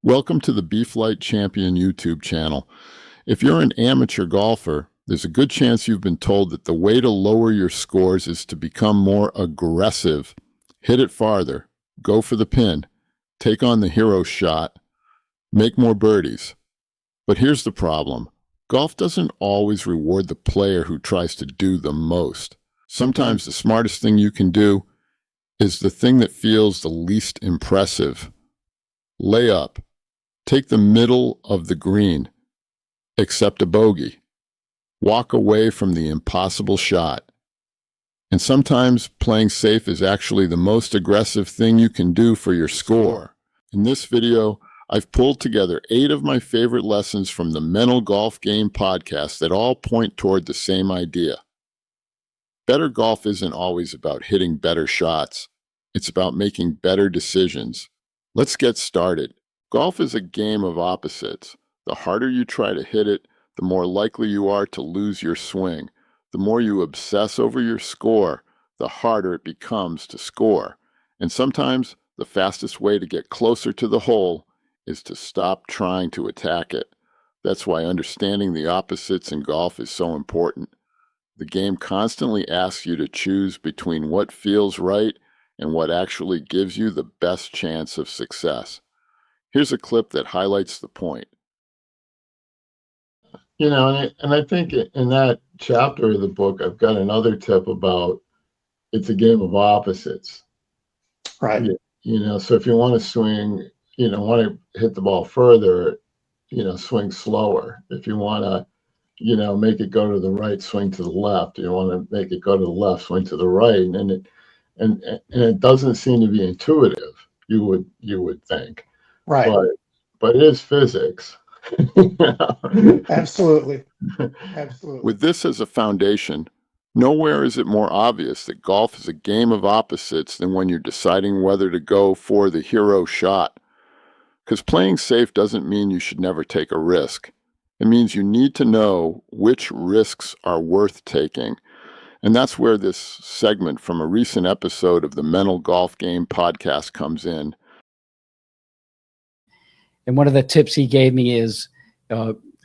Welcome to the Beef Light Champion YouTube channel. If you're an amateur golfer, there's a good chance you've been told that the way to lower your scores is to become more aggressive, hit it farther, go for the pin, take on the hero shot, make more birdies. But here's the problem. Golf doesn't always reward the player who tries to do the most. Sometimes the smartest thing you can do is the thing that feels the least impressive. Lay up. Take the middle of the green. Accept a bogey. Walk away from the impossible shot. And sometimes playing safe is actually the most aggressive thing you can do for your score. In this video, I've pulled together 8 of my favorite lessons from the Mental Golf Game podcast that all point toward the same idea. Better golf isn't always about hitting better shots. It's about making better decisions. Let's get started. Golf is a game of opposites. The harder you try to hit it, the more likely you are to lose your swing. The more you obsess over your score, the harder it becomes to score. And sometimes the fastest way to get closer to the hole is to stop trying to attack it. That's why understanding the opposites in golf is so important. The game constantly asks you to choose between what feels right and what actually gives you the best chance of success. Here's a clip that highlights the point. You know, and I think in that chapter of the book, I've got another tip about it's a game of opposites. Right. You know, so if you want to swing, you know, want to hit the ball further, you know, swing slower. If you want to, you know, make it go to the right, swing to the left. You want to make it go to the left, swing to the right. And it doesn't seem to be intuitive, you would think. Right. But it is physics. Absolutely. Absolutely. With this as a foundation, nowhere is it more obvious that golf is a game of opposites than when you're deciding whether to go for the hero shot. Because playing safe doesn't mean you should never take a risk. It means you need to know which risks are worth taking. And that's where this segment from a recent episode of the Mental Golf Game podcast comes in. And one of the tips he gave me is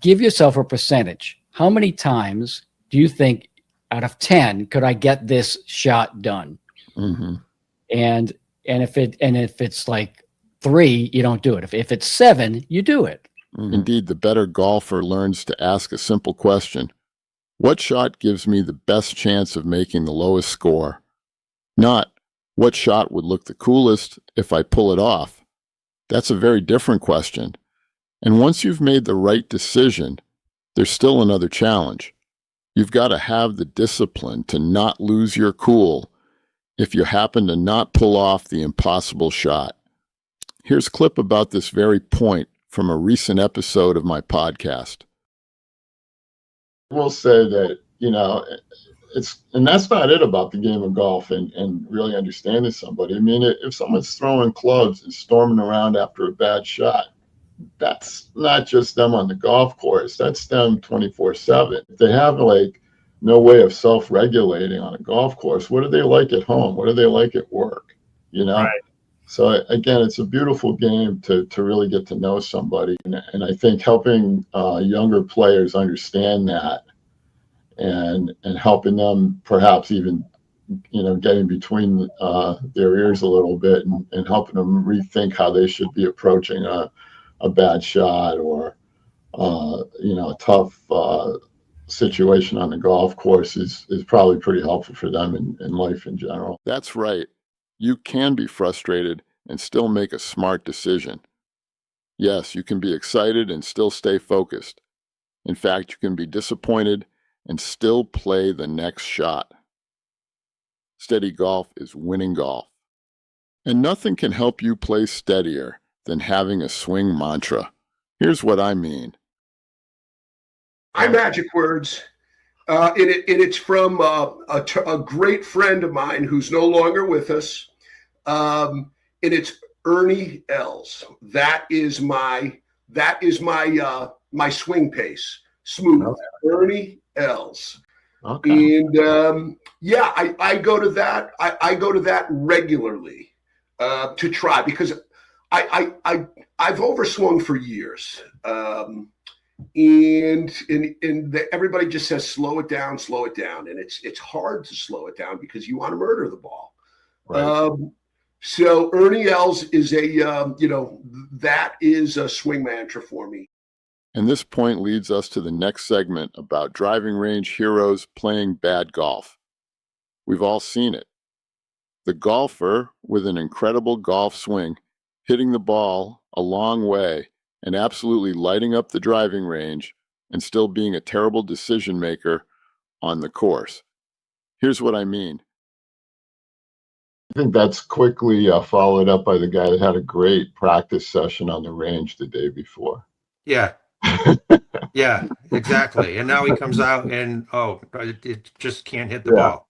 give yourself a percentage. How many times do you think out of 10 could I get this shot done? Mm-hmm. And if it's like 3, you don't do it. If it's 7, you do it. Mm-hmm. Indeed, the better golfer learns to ask a simple question. What shot gives me the best chance of making the lowest score? Not, what shot would look the coolest if I pull it off? That's a very different question. And once you've made the right decision, there's still another challenge. You've got to have the discipline to not lose your cool if you happen to not pull off the impossible shot. Here's a clip about this very point from a recent episode of my podcast. I will say that, you know, and that's not it about the game of golf and really understanding somebody. I mean, if someone's throwing clubs and storming around after a bad shot, that's not just them on the golf course. That's them 24/7. If they have like no way of self-regulating on a golf course, what are they like at home? What are they like at work? You know? Right. So again, it's a beautiful game to really get to know somebody. And I think helping younger players understand that and helping them perhaps even, you know, getting between their ears a little bit and helping them rethink how they should be approaching a bad shot or, you know, a tough situation on the golf course is probably pretty helpful for them in life in general. That's right. You can be frustrated and still make a smart decision. Yes, you can be excited and still stay focused. In fact, you can be disappointed and still play the next shot. Steady golf is winning golf. And nothing can help you play steadier than having a swing mantra. Here's what I mean. My magic words, and it's from a great friend of mine who's no longer with us, and it's Ernie Els. That is my my swing pace. Smooth. Okay. Ernie Els. Okay. And yeah, I go to that. I go to that regularly to try because I I've overswung for years. Everybody just says slow it down, and it's hard to slow it down because you want to murder the ball. Right. So Ernie Els is that is a swing mantra for me. And this point leads us to the next segment about driving range heroes playing bad golf. We've all seen it. The golfer with an incredible golf swing, hitting the ball a long way and absolutely lighting up the driving range and still being a terrible decision maker on the course. Here's what I mean. I think that's quickly followed up by the guy that had a great practice session on the range the day before. Yeah. Yeah, exactly. And now he comes out and, it just can't hit the ball.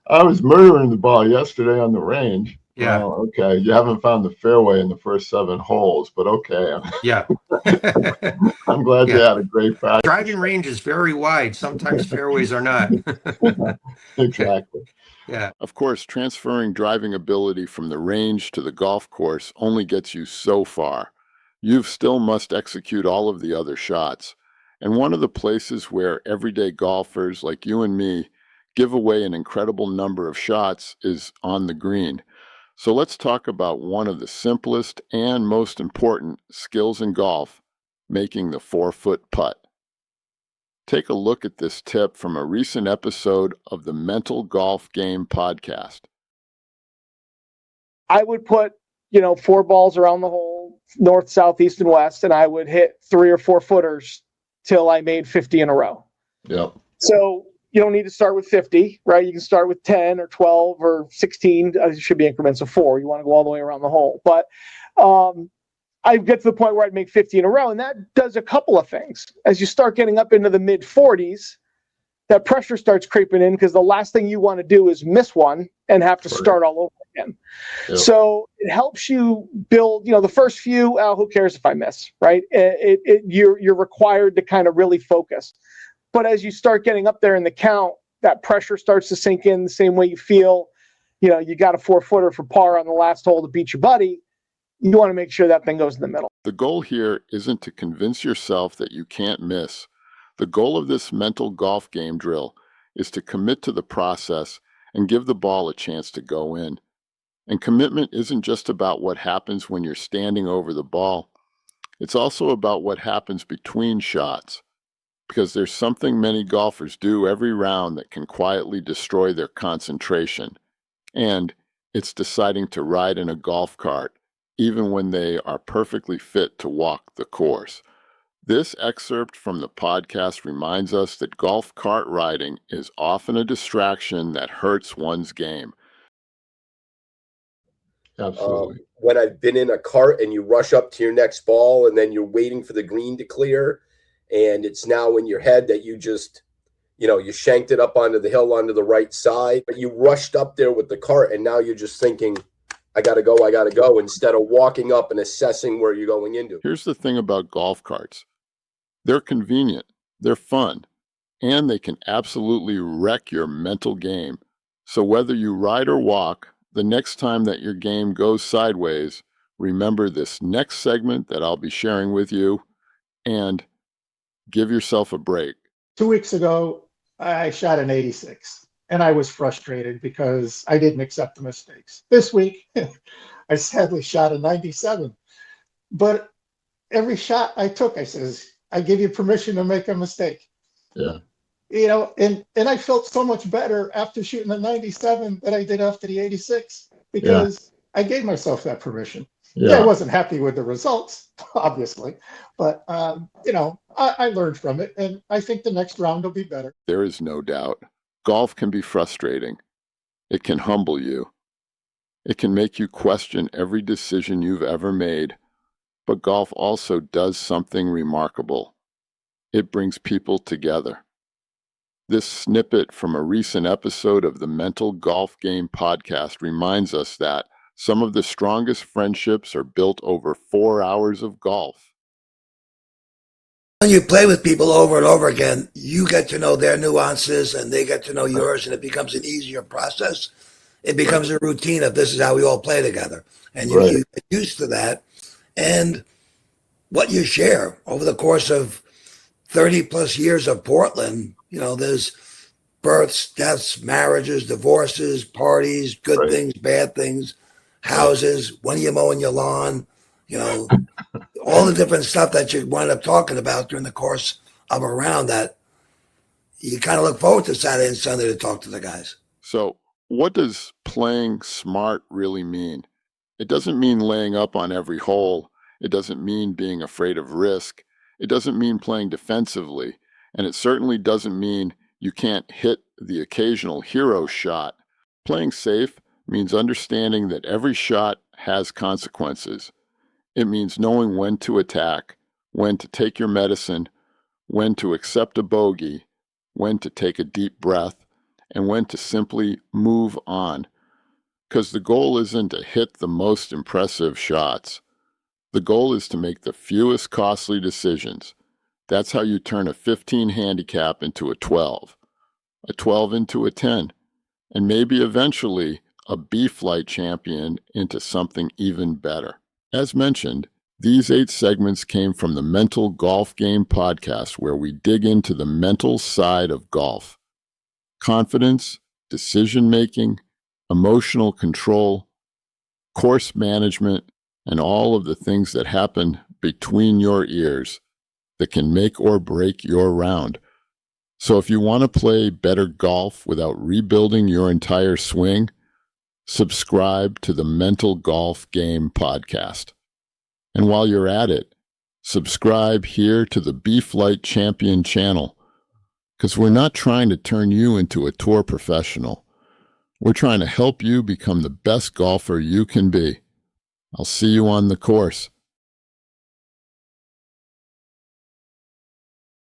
I was murdering the ball yesterday on the range. Yeah. Well, okay. You haven't found the fairway in the first 7 holes, but okay. Yeah. I'm glad you had a great practice. Driving range is very wide. Sometimes fairways are not. Exactly. Yeah. Of course, transferring driving ability from the range to the golf course only gets you so far. You still must execute all of the other shots. And one of the places where everyday golfers like you and me give away an incredible number of shots is on the green. So let's talk about one of the simplest and most important skills in golf, making the 4-foot putt. Take a look at this tip from a recent episode of the Mental Golf Game podcast. I would put, 4 balls around the hole, north, south, east, and west, and I would hit 3 or 4 footers till I made 50 in a row. Yep. So you don't need to start with 50, right? You can start with 10 or 12 or 16. It should be increments of 4. You want to go all the way around the hole. But I get to the point where I'd make 50 in a row, and that does a couple of things. As you start getting up into the mid-40s, that pressure starts creeping in because the last thing you want to do is miss one and have to start all over again. Yep. So it helps you build, the first few, who cares if I miss, right? You're required to kind of really focus. But as you start getting up there in the count, that pressure starts to sink in the same way you feel, you got a 4-footer for par on the last hole to beat your buddy. You want to make sure that thing goes in the middle. The goal here isn't to convince yourself that you can't miss. The goal of this mental golf game drill is to commit to the process and give the ball a chance to go in. And commitment isn't just about what happens when you're standing over the ball. It's also about what happens between shots, because there's something many golfers do every round that can quietly destroy their concentration. And it's deciding to ride in a golf cart, even when they are perfectly fit to walk the course. This excerpt from the podcast reminds us that golf cart riding is often a distraction that hurts one's game. Absolutely. When I've been in a cart and you rush up to your next ball and then you're waiting for the green to clear, and it's now in your head that you just, you shanked it up onto the hill onto the right side, but you rushed up there with the cart and now you're just thinking, I got to go, instead of walking up and assessing where you're going into. Here's the thing about golf carts. They're convenient, they're fun, and they can absolutely wreck your mental game. So whether you ride or walk, the next time that your game goes sideways, remember this next segment that I'll be sharing with you, and give yourself a break. 2 weeks ago, I shot an 86, and I was frustrated because I didn't accept the mistakes. This week, I sadly shot a 97. But every shot I took, I says, I give you permission to make a mistake. Yeah. And I felt so much better after shooting the 97 than I did after the 86 because I gave myself that permission. Yeah, I wasn't happy with the results, obviously, but I learned from it, and I think the next round will be better. There is no doubt. Golf can be frustrating. It can humble you. It can make you question every decision you've ever made. But golf also does something remarkable. It brings people together. This snippet from a recent episode of the Mental Golf Game podcast reminds us that some of the strongest friendships are built over 4 hours of golf. When you play with people over and over again, you get to know their nuances and they get to know yours, and it becomes an easier process. It becomes a routine of this is how we all play together. And you get used to that. And what you share over the course of 30 plus years of Portland. You know, there's births, deaths, marriages, divorces, parties, good things, bad things, houses, when you mowing your lawn, you know, all the different stuff that you wind up talking about during the course of a round that you kind of look forward to Saturday and Sunday to talk to the guys. So what does playing smart really mean? It doesn't mean laying up on every hole. It doesn't mean being afraid of risk. It doesn't mean playing defensively. And it certainly doesn't mean you can't hit the occasional hero shot. Playing safe means understanding that every shot has consequences. It means knowing when to attack, when to take your medicine, when to accept a bogey, when to take a deep breath, and when to simply move on. Because the goal isn't to hit the most impressive shots. The goal is to make the fewest costly decisions. That's how you turn a 15 handicap into a 12 into a 10, and maybe eventually a B-Flight champion into something even better. As mentioned, these 8 segments came from the Mental Golf Game podcast, where we dig into the mental side of golf. Confidence, decision-making, emotional control, course management, and all of the things that happen between your ears that can make or break your round. So if you want to play better golf without rebuilding your entire swing, subscribe to the Mental Golf Game podcast. And while you're at it, subscribe here to the B-Flight Champion channel, because we're not trying to turn you into a tour professional. We're trying to help you become the best golfer you can be. I'll see you on the course.